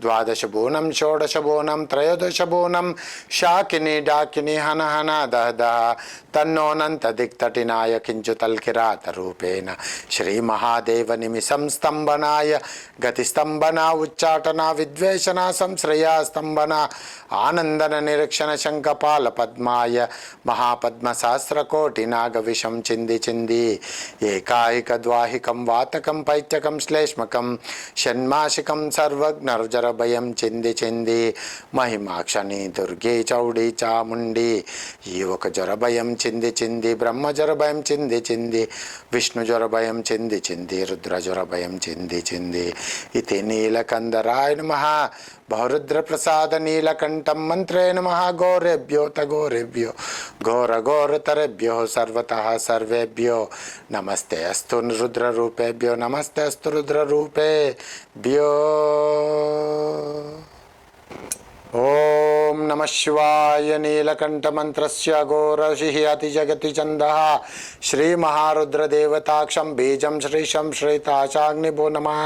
ద్వాదశ బోనం షోడశ బోనం త్రయోదశ శబోనం శాకిని డాకిని హన హన దహ దహ తన్నోనంత దిక్తటినాయ కించుతల్కిరాత రూపేణ శ్రీ మహాదేవ నిమిషం స్తంభనాయ గతి స్తంభన ఉచ్చాటన విద్వేషణ సంశ్రయ స్తంభన ఆనందన నిరీక్షణ శంఖపాల పద్మాయ మహాపద్మ సహస్రకోటి నాగ విషం చింది చింది ఏకాయిక ద్వాహికం వాతకం పైత్యకం శ్లేష్మకం షణ్మాసికం సర్వజ్ఞర్జర భయం చింది చింది మహిమాక్షణి దుర్గే చౌడి చాముండి ఈ ఒక జ్వర భయం చింది చింది బ్రహ్మ జ్వర భయం చింది చింది విష్ణు జ్వర భయం చింది చింది రుద్ర జ్వర భయం చింది చింది ఇది నీలకందరాయ నమః బహురుద్ర ప్రసాద నీలకంఠం మంత్రే నమః గోరేభ్యో తగోరేభ్యో ఘోర ఘోరతరేభ్యో సర్వతః సర్వేభ్యో నమస్తే అస్తు రుద్ర రూపేభ్యో నమస్తే అస్తు రుద్ర రూపేభ్యో. ఓం నమ శివాయ. నీలకంఠమంత్రస్య ఘోరషిః అతిజగతి ఛందః శ్రీ మహారుద్రదేవతాక్షం బీజం శ్రీశం శ్రీతాచాగ్నిభో నమః.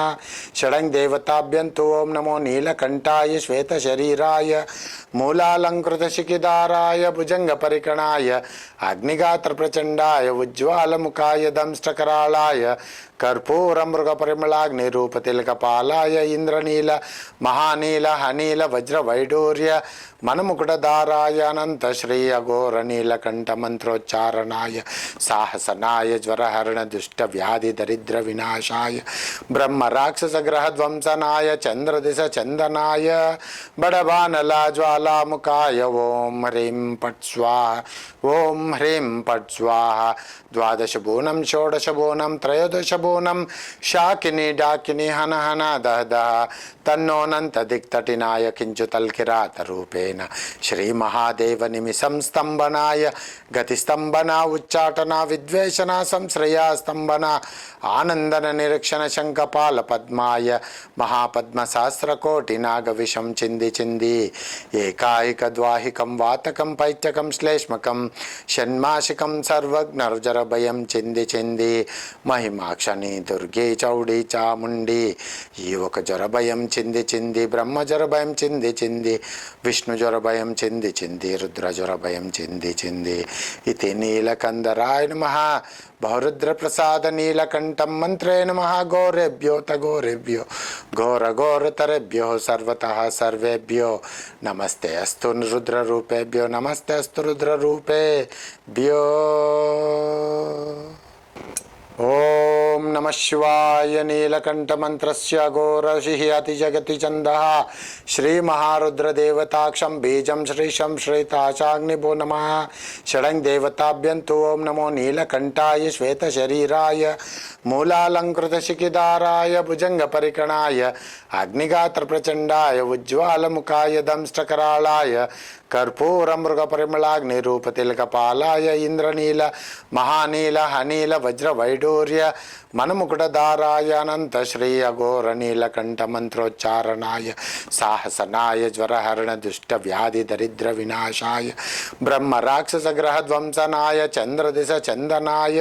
షడంగ దేవతాభ్యంతు ఓం నమో నీలకంఠాయ శ్వేతశరీరాయ మూలాలంకృతశిఖిదారాయ భుజంగపరికణాయ అగ్నిగాత్రప్రచండాయ ఉజ్వాలముఖాయ దంష్టకరాళాయ కర్పూరమృగపరిమళాగ్నిరూపతిలకపాలాయ ఇంద్రనీల మహానీల హనీల వజ్రవైడూర్య మనముకుటధారాయ అనంత శ్రీ అఘోర నీలకంఠ మంత్రోచ్చారణాయ సాహసనాయ జ్వరహరణ దుష్ట వ్యాధి దరిద్ర వినాశాయ బ్రహ్మ రాక్షస గ్రహ ధ్వంసనాయ చంద్రదిశ చందనాయ బడబానలా జ్వాలాముఖాయ ఓం హ్రీం పట్ స్వాహ ఓం హ్రీం పట్ స్వాహ. ద్వాదశ బోనం షోడశ బోనం త్రయోదశ బోనం శాకిని డాకిని హన హన దహ దహ తన్నోనంత దిక్తటినాయ కించుతల్కిరాత రూపేణ శ్రీ మహాదేవ నిమిషం స్తంభనాయ గతి స్తంభన ఉచ్చాటన విద్వేషణ సంశ్రయ స్తంభన ఆనందన నిరీక్షణ శంఖపాల పద్మాయ మహాపద్మ సహస్రకోటి నాగ విషం చింది చింది ఏకాయిక ద్వాహికం వాతకం పైత్యకం శ్లేష్మకం షణ్మాసికం సర్వజ్ఞర్జర భయం చింది చింది మహిమాక్షణి దుర్గే చౌడి చాముండి ఈ ఒక జ్వర భయం చింది చింది బ్రహ్మ జ్వర భయం చింది చింది విష్ణు జ్వర భయం చింది చింది రుద్ర జ్వర భయం చింది చింది ఇది నీలకందరాయ నమః బహురుద్ర ప్రసాద నీలకంఠం మంత్రే నమః గోరేభ్యో తగోరేభ్యో ఘోర ఘోరతరేభ్యో సర్వతః సర్వేభ్యో నమస్తే అస్తు రుద్ర రూపేభ్యో నమస్తే అస్తు రుద్ర రూపేభ్యో. ఓం నమ శివాయ. నీలకంఠమంత్రస్య ఘోరషిః అతిజగతి ఛందః శ్రీ మహారుద్రదేవతాక్షం బీజం శ్రీశం శ్రీతాచాగ్నిభో నమః. షడంగ దేవతాభ్యంతు ఓం నమో నీలకంఠాయ శ్వేతశరీరాయ మూలాలంకృతశిఖిదారాయ భుజంగపరికణాయ అగ్నిగాత్రప్రచండాయ ఉజ్వాలముఖాయ దంష్టకరాళాయ కర్పూరమృగపరిమళాగ్నిరూపతిలకపాలాయ ఇంద్రనీల మహానీల హనీల వజ్రవైడూర్య మనముకుటధారాయ అనంత శ్రీ అఘోర నీలకంఠ మంత్రోచ్చారణాయ సాహసనాయ జ్వరహరణ దుష్ట వ్యాధి దరిద్ర వినాశాయ బ్రహ్మ రాక్షస గ్రహ ధ్వంసనాయ చంద్రదిశ చందనాయ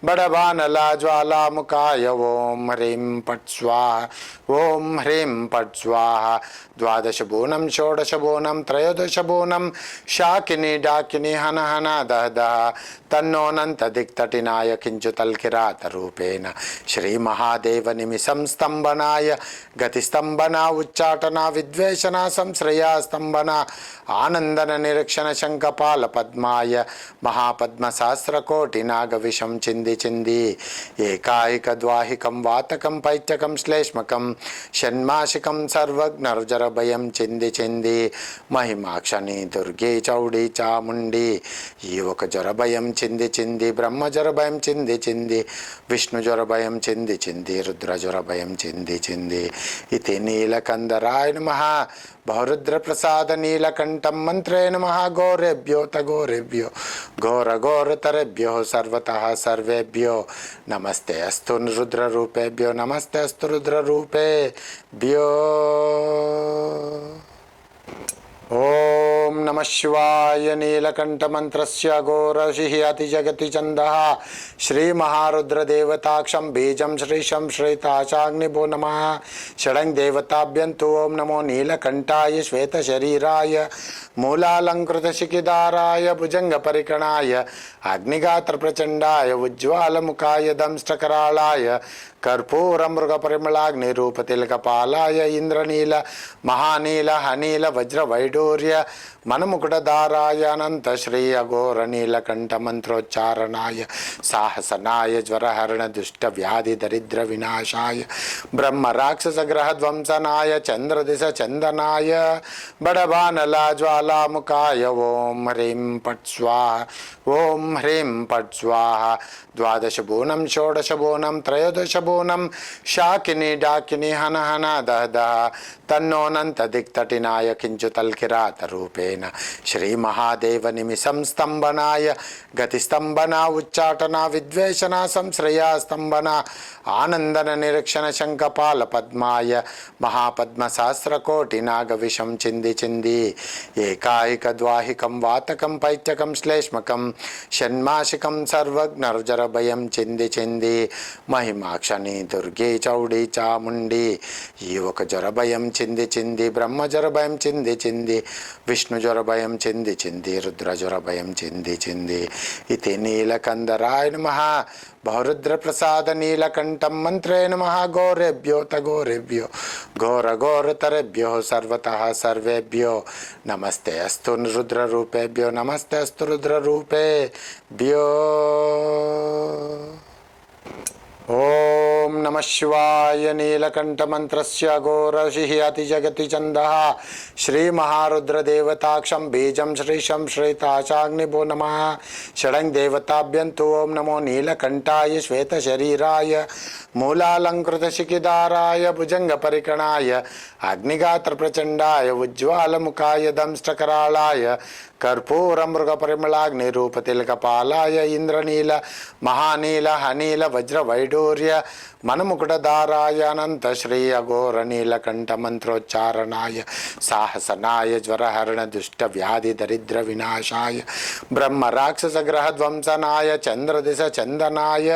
బడబానలా జ్వాలాముఖాయ ఓం హ్రీం పట్ స్వాహ ఓం హ్రీం పట్ స్వాహ. ద్వాదశ బోనం షోడశ బోనం త్రయోదశ బోనం శాకిని డాకిని హన హన దహ దహ తన్నోనంత దిక్తటినాయ కించుతల్కిరాత రూపేణ శ్రీ మహాదేవ నిమిషం స్తంభనాయ గతి స్తంభన ఉచ్చాటన విద్వేషణ సంశ్రయ స్తంభన ఆనందన నిరీక్షణ శంఖపాల పద్మాయ మహాపద్మ సహస్రకోటి నాగ విషం చింది చింది ఏకాయిక ద్వాహికం వాతకం పైత్యకం శ్లేష్మకం షణ్మాసికం సర్వజ్ఞర్జర భయం చింది చింది మహిమాక్షణి దుర్గే చౌడి చాముండి ఈ ఒక జ్వర భయం చింది చింది బ్రహ్మ జ్వర భయం చింది చింది విష్ణు జ్వర భయం చింది చింది రుద్ర జ్వర భయం చింది చింది ఇది నీలకందరాయ నమః బహురుద్ర ప్రసాద నీలకంఠం మంత్రే నమః గోరేభ్యో తగోరేభ్యో ఘోర ఘోరతరేభ్యో సర్వతః సర్వేభ్యో నమస్తే అస్తు రుద్ర రూపేభ్యో నమస్తే అస్తు రుద్ర రూపేభ్యో. ఓం ఓం నమ శివాయ నీలకంఠమంత్రస్య ఘోరషిః అతిజగతి ఛందః శ్రీ మహారుద్రదేవతాక్షం బీజం శ్రీశం శ్రీతాచాగ్నిభో నమః షడంగ్ దేవతాభ్యంతు ఓం నమో నీలకంఠాయ శ్వేతశరీరాయ మూలాలంకృతశిఖిదారాయ భుజంగపరికణాయ అగ్నిగాత్రప్రచండాయ ఉజ్వాలముఖాయ దంష్టకరాళాయ कर्पूरमृगपरिमलाग्निरूपतिलकपालाय इंद्रनील महानील हनील वज्रवैडूर्य मनमुकुटधाराय अनंत श्री अघोर नीलकंठ मंत्रोच्चारणाय साहसनाय ज्वरहरण दुष्ट व्याधि दरिद्र विनाशाय ब्रह्म राक्षस ग्रह ध्वंसनाय चंद्रदिश चंदनाय बड़बानला ज्वालामुखाय ओम ह्रीं पट् स्वाहा ओम ह्रीं पट् स्वाहा द्वादश बोनं षोडश बोनं त्रयोदश बोनं शाकिनी डाकिनी हन हन दह दह तन्नोनंत दिक्तटिनाय किंचुतल्किरात रूपेण श्री महादेव निमिषं स्तंभनाय गतिस्तंभना उच्चाटना विद्वेषना संश्रया स्तंभना आनंदन निरीक्षण शंखपाल पद्माय महापद्म सहस्रकोटि नाग विषं चिंदी चिंदी एकाहिक द्वाहिकं वातकं पैत्यकं श्लेष्मकं षण्मासिकं सर्वज्ञ भयं चिंदी चिंदी महिमाक्षणी दुर्गे चौड़ी चामुंडी युवक ज्वर भयं चिंदी चिंदी ब्रह्म ज्वर भयं चिंदी चिंदी विष्णु ज्वर भयं चिंदी चिंदी रुद्र ज्वर भयं चिंदी चिंदी इति नीलकंदराय नमः बहुरुद्र प्रसाद नीलकंठं मंत्रे नमः घोरेभ्यो तघोरेभ्यो घोर घोर तरेभ्यो सर्वतः सर्वेभ्यो नमस्ते अस्तु रुद्र रूपेभ्यो नमस्ते अस्तु रुद्र रूपेभ्यो ओम नमः शिवाय नीलकंठमंत्रस्य घोरषिः अतिजगति छन्दः श्री महारुद्रदेवताक्षं बीजं श्रीशं श्रीताचाग्निभो नमः षडङ्ग देवताभ्यन्तु ओम नमो नीलकंठाय श्वेतशरीराय मूलालंकृतशिखिदाराय भुजंगपरिकणाय अग्निगात्रप्रचंडाय उज्ज्वालमुखाय दंष्टकराळाय कर्पूरमृगपरिमलाग्निरूपतिलकपालाय इंद्रनील महानील हनील वज्रवैडूर्य मनमुकुटधाराय अनंत श्री अघोर नीलकंठ मंत्रोच्चारणाय साहसनाय ज्वरहरण दुष्ट व्याधि दरिद्र विनाशाय ब्रह्म राक्षस ग्रह ध्वंसनाय चंद्रदिश चंदनाय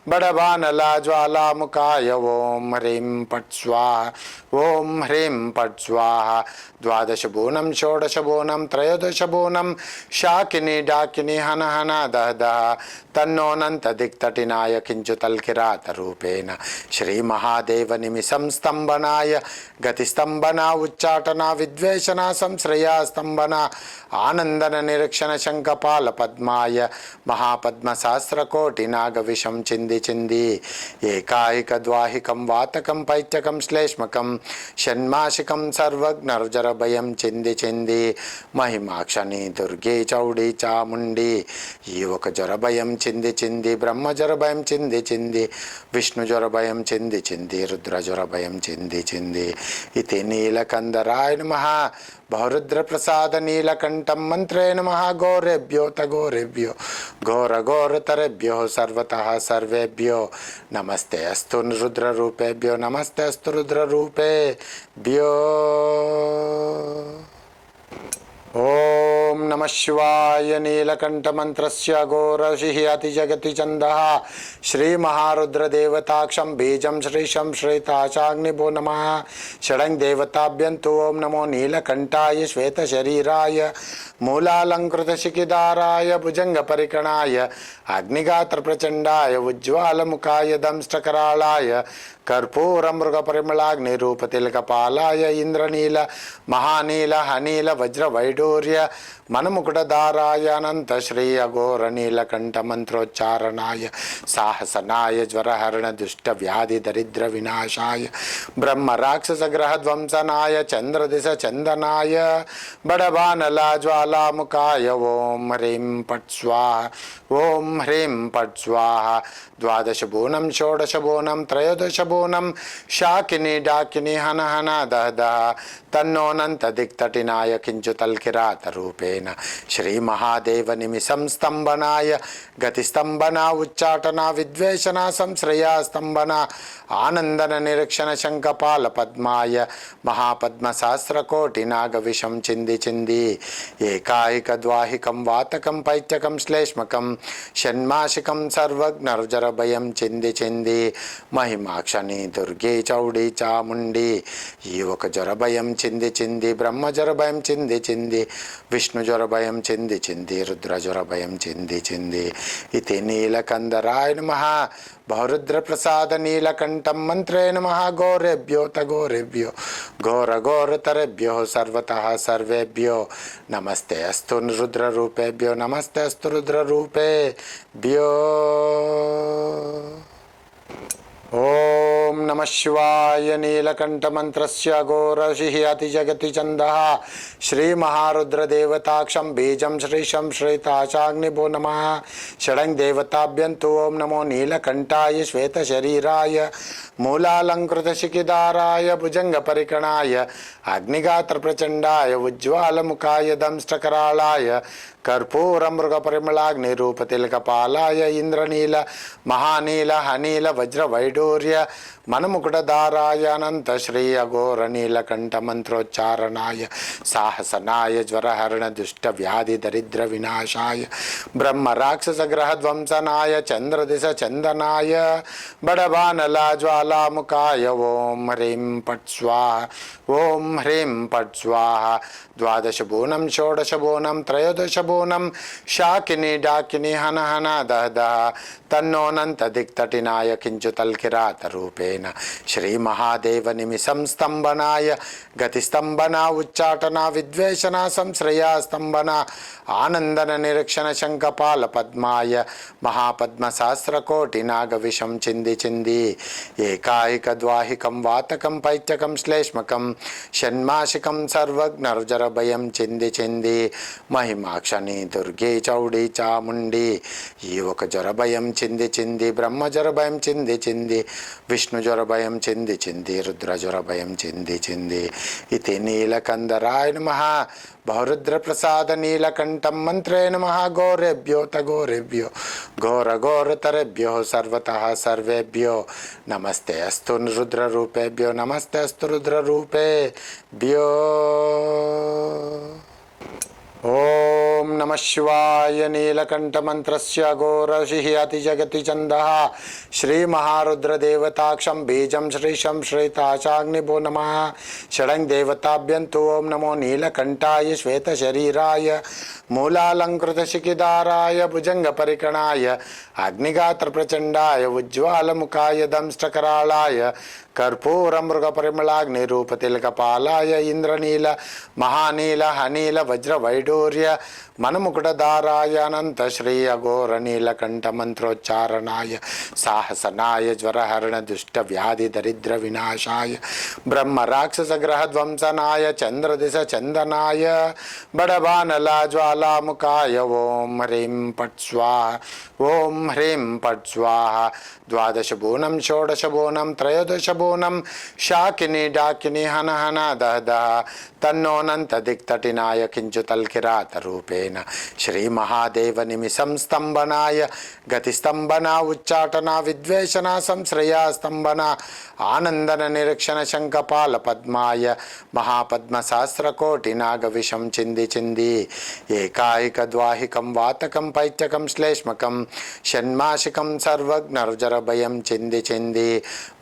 बड़बानला ज्वालामुखाय ओम ह्रीं पट् स्वाहा ओम ह्रीं पट् स्वाहा द्वादश बोनं षोडश बोनं त्रयोदश बोनं शाकिनी डाकिनी हन हन दह दह तन्नोनंत दिक्तटिनाय किंचुतल्किरात रूपेण श्री महादेव निमिषं स्तंभनाय गतिस्तंभना उच्चाटना विद्वेषना संश्रया स्तंभना आनंदन निरीक्षण शंखपाल पद्माय महापद्म सहस्रकोटि नाग विषं चिंदी चिंदी एकाहिक द्वाहिकं वातकं पैत्यकं श्लेष्मकं षण्मासिकं सर्वज्ञ भयं चिंदी चिंदी महिमाक्षणी दुर्गे चौड़ी चामुंडी युवक ज्वर भयं चिंदी चिंदी ब्रह्म ज्वर भयं चिंदी चिंदी विष्णु ज्वर भयं चिंदी चिंदी रुद्र ज्वर भयं चिंदी चिंदी इति नीलकंदराय नमः बहुरुद्र प्रसाद नीलकंठं मंत्रे नमः घोरेभ्यो तघोरेभ्यो घोर घोर तरेभ्यो सर्वतः सर्वेभ्यो नमस्ते अस्तु रुद्र रूपेभ्यो नमस्ते अस्तु रुद्र रूपेभ्यो ओम नमः शिवाय नीलकंठमंत्रस्य घोरषिः अतिजगति छन्दः श्री महारुद्रदेवताक्षं बीजं श्रीशं श्रीताचाग्निभो नमः षडङ्ग देवताभ्यन्तु ओम नमो नीलकंठाय श्वेतशरीराय मूलालंकृतशिखिदाराय भुजंगपरिकणाय अग्निगात्रप्रचंडाय उज्ज्वालमुखाय दंष्टकराळाय कर्पूरमृगपरिमलाग्निरूपतिलकपालाय इंद्रनील महानील हनील वज्रवैडूर्य मनमुकुटधाराय अनंत श्री अघोर नीलकंठ मंत्रोच्चारणाय साहसनाय ज्वरहरण दुष्ट व्याधि दरिद्र विनाशाय ब्रह्म राक्षस ग्रह ध्वंसनाय चंद्रदिश चंदनाय बड़बानला ज्वालामुखाय ओम ह्रीं पट् स्वाहा ओम ह्रीं पट् स्वाहा द्वादश बोनं षोडश बोनं त्रयोदश శోడశబోనం శాకిని డాకిని హన హన దహ దహ తన్నోనంత దిక్తటినాయ కించుతల్కిరాత రూపేణ శ్రీ మహాదేవ నిమిషం స్తంభనాయ గతి స్తంభన ఉచ్చాటన విద్వేషణ సంశ్రయ స్తంభన ఆనందన నిరీక్షణ శంఖపాల పద్మాయ మహాపద్మ సహస్రకోటి నాగవిషం చింది చింది ఏకాయిక ద్వాహికం వాతకం పైత్యకం శ్లేష్మకం షణ్మాసికం సర్వజ్ఞర్జరభయం చింది చింది మహిమాక్షని దుర్గే చౌడి చాముండి ఈ ఒక జ్వరభయం చింది చింది బ్రహ్మ జ్వరభయం చింది చింది విష్ణు జ్వరభయం చింది చింది రుద్ర జ్వరభయం చింది చింది ఇది నీలకందరాయ నమః బహురుద్ర ప్రసాద నీలకంఠం మంత్రే నమః గోరేభ్యో తగోరేభ్యో ఘోర ఘోరతరేభ్యో సర్వతః సర్వేభ్యో నమస్తే అస్తు రుద్రరూపేభ్యో నమస్తే అస్తు రుద్రరూపేభ్యో. ఓం నమ శివాయ. నీలకంఠమంత్రస్య ఘోరషిః అతిజగతి ఛందః శ్రీమహారుద్రదేవతాక్షం బీజం శ్రీశం శ్రీతాచాగ్నిభో నమః. షడంగ్ దేవతాభ్యంతు ఓం నమో నీలకంఠాయ శ్వేతశరీరాయ మూలాలంకృతశిఖిదారాయ భుజంగపరికణాయ అగ్నిగాత్రప్రచండాయ ఉజ్వాలముఖాయ దంష్టకరాళాయ కర్పూరమృగపరిమళాగ్నిరూపతిలకపాలాయ ఇంద్రనీల మహానీల హనీల వజ్రవైడూర్య మనముకుటధారాయ అనంత శ్రీ అఘోర నీలకంఠ మంత్రోచ్చారణాయ సాహసనాయ జ్వరహరణ దుష్ట వ్యాధి దరిద్ర వినాశాయ బ్రహ్మ రాక్షస గ్రహ ధ్వంసనాయ చంద్రదిశ చందనాయ బడబానలా జ్వాలాముఖాయ ఓం హ్రీం పట్ స్వాహ ఓం హ్రీం పట్ స్వాహ. ద్వాదశ బోనం షోడశ బోనం త్రయోదశ బోనం శాకిని డాకిని హన హన దహ దహ తన్నోనంత దిక్తటినాయ కించుతల్కిరాత రూపేణ శ్రీ మహాదేవ నిమిషం స్తంభనాయ గతి స్తంభన ఉచ్చాటన విద్వేషణ సంశ్రయ స్తంభన ఆనందన నిరీక్షణ శంఖపాల పద్మాయ మహాపద్మ సహస్రకోటి నాగవిషం చింది చింది ఏకాయిక ద్వాహికం వాతకం పైత్యకం శ్లేష్మకం షణ్మాసికం సర్వజ్ఞర్జరభయం చింది చింది మహిమాక్షని దుర్గే చౌడి చాముండి ఈ ఒక జ్వరభయం చింది చింది బ్రహ్మ జ్వరభయం చింది చింది విష్ణు జ్వరభయం చింది చింది రుద్ర జ్వరభయం చింది చింది ఇది నీలకందరాయ నమః బహురుద్ర ప్రసాద నీలకంఠం మంత్రే నమః గోరేభ్యో తగోరేభ్యో ఘోర ఘోరతరేభ్యో సర్వతః సర్వేభ్యో నమస్తే అస్తు రుద్రరూపేభ్యో నమస్తే అస్తు రుద్రరూపేభ్యో. ఓం నమ శివాయ. నీలకంఠమంత్రస్య ఘోరషిః అతిజగతి ఛందః శ్రీమహారుద్రదేవతాక్షం బీజం శ్రీశం శ్రీతాచాగ్నిభో నమః. షడంగ్ దేవతాభ్యంతు ఓం నమో నీలకంఠాయ శ్వేతశరీరాయ మూలాలంకృతశిఖిదారాయ భుజంగపరికణాయ అగ్నిగాత్రప్రచండాయ ఉజ్వాలముఖాయ దంష్టకరాళాయ కర్పూరమృగపరిమళాగ్నిరూపతిలకపాలాయ ఇంద్రనీల మహానీల హనీల వజ్రవైడూర్య మనముకుటధారాయ అనంత శ్రీ అఘోర నీలకంఠ మంత్రోచ్చారణాయ సాహసనాయ జ్వరహరణ దుష్ట వ్యాధి దరిద్ర వినాశాయ బ్రహ్మ రాక్షస గ్రహ ధ్వంసనాయ చంద్రదిశ చందనాయ బడబానలా జ్వాలాముఖాయ ఓం హ్రీం పట్ స్వాహ ఓం హ్రీం పట్ స్వాహ. ద్వాదశ బోనం షోడశ బోనం త్రయోదశ బోనం శాకిని డాకిని హన హన దహ దహ తన్నోనంత దిక్తటినాయ కించుతల్కిరాత రూపేణ శ్రీ మహాదేవ నిమిషం స్తంభనాయ గతి స్తంభన ఉచ్చాటన విద్వేషణ సంశ్రయ స్తంభన ఆనందన నిరీక్షణ శంఖపాల పద్మాయ మహాపద్మ సహస్రకోటి నాగవిషం చింది చింది ఏకాయిక ద్వాహికం వాతకం పైత్యకం శ్లేష్మకం షణ్మాసికం సర్వజ్ఞర్జరభయం చింది చింది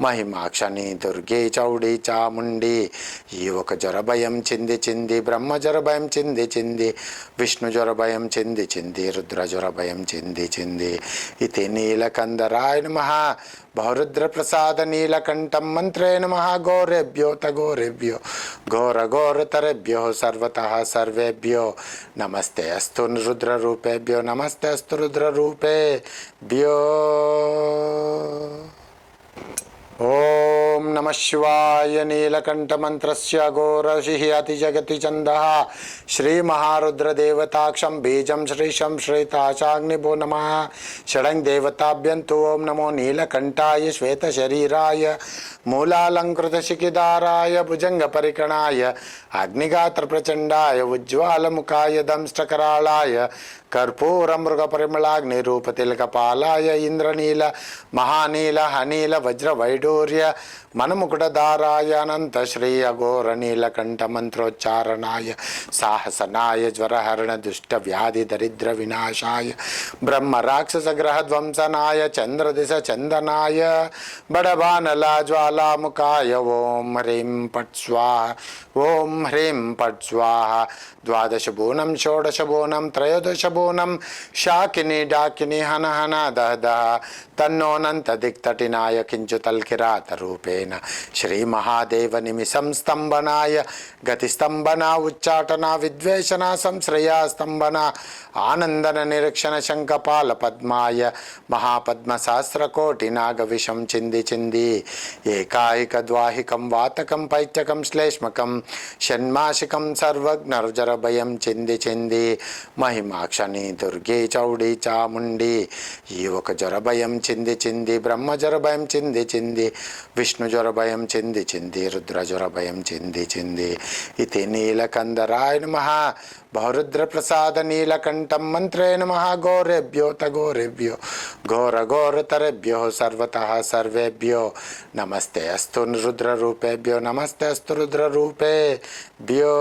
మహిమాక్షని దుర్గే చౌడి చాముండి ఈ ఒక జ్వరభయం చింది చింది బ్రహ్మ జ్వరభయం చింది చింది విష్ణు జ్వరభయం చింది చింది రుద్ర జ్వరభయం చింది చింది ఇది నీలకందరాయ నమః బహురుద్ర ప్రసాద నీలకంఠం మంత్రే నమః గోరేభ్యో తగోరేభ్యో ఘోర ఘోరతరేభ్యో సర్వతః సర్వేభ్యో నమస్తే అస్తు రుద్రరూపేభ్యో నమస్తే అస్తు రుద్రరూపేభ్యో. ఓం నమ శివాయ. నీలకంఠమంత్రస్య ఘోరషిః అతిజగతి ఛందః శ్రీమహారుద్రదేవతాక్షం బీజం శ్రీశం శ్రీతాశాగ్నిభో నమః. షడంగ్ దేవతాభ్యంతు ఓం నమో నీలకంఠాయ శ్వేతశరీరాయ మూలాలంకృతశిఖిదారాయ భుజంగపరికణాయ అగ్నిగాత్రప్రచండాయ ఉజ్వాలముఖాయ దంష్టకరాళాయ కర్పూరమృగపరిమళాగ్నిరూపతిలకపాలాయ ఇంద్రనీల మహానీల హనీల వజ్రవైడూర్య మనముకుటధారాయ అనంత శ్రీ అఘోర నీలకంఠ మంత్రోచ్చారణాయ సాహసనాయ జ్వరహరణ దుష్ట వ్యాధి దరిద్ర వినాశాయ బ్రహ్మ రాక్షస గ్రహ ధ్వంసనాయ చంద్రదిశ చందనాయ బడబానలా జ్వాలాముఖాయ ఓం హ్రీం పట్ స్వాహ. ఓం హ్రీం పట్ స్వాహ. ద్వాదశ బోనం షోడశ బోనం త్రయోదశ బోనం శాకిని డాకిని హన హన దహ దహ తన్నోనంత దిక్తటినాయ కించుతల్కిరాత రూపేణ శ్రీ మహాదేవ నిమిషం స్తంభనాయ గతి స్తంభన ఉచ్చాటన విద్వేషణ సంశ్రయ స్తంభన ఆనందన నిరీక్షణ శంఖపాల పద్మాయ మహాపద్మ సహస్రకోటి నాగ విషం చింది చింది ఏకాయిక ద్వాహికం వాతకం పైత్యకం శ్లేష్మకం షణ్మాసికం సర్వజ్ఞర్జర భయం చింది చింది మహిమాక్షణి దుర్గే చౌడి చాముండి ఈ ఒక జ్వర భయం చింది చింది బ్రహ్మ జ్వర భయం చింది చింది విష్ణు జ్వర భయం చింది చింది రుద్ర జ్వర భయం చింది చింది ఇది నీలకందరాయ నమః బహురుద్ర ప్రసాద నీలకంఠం మంత్రే నమః గోరేభ్యో తగోరేభ్యో ఘోర ఘోరతరేభ్యో సర్వతః సర్వేభ్యో నమస్తే అస్తు రుద్ర రూపేభ్యో నమస్తే అస్తు రుద్ర రూపేభ్యో.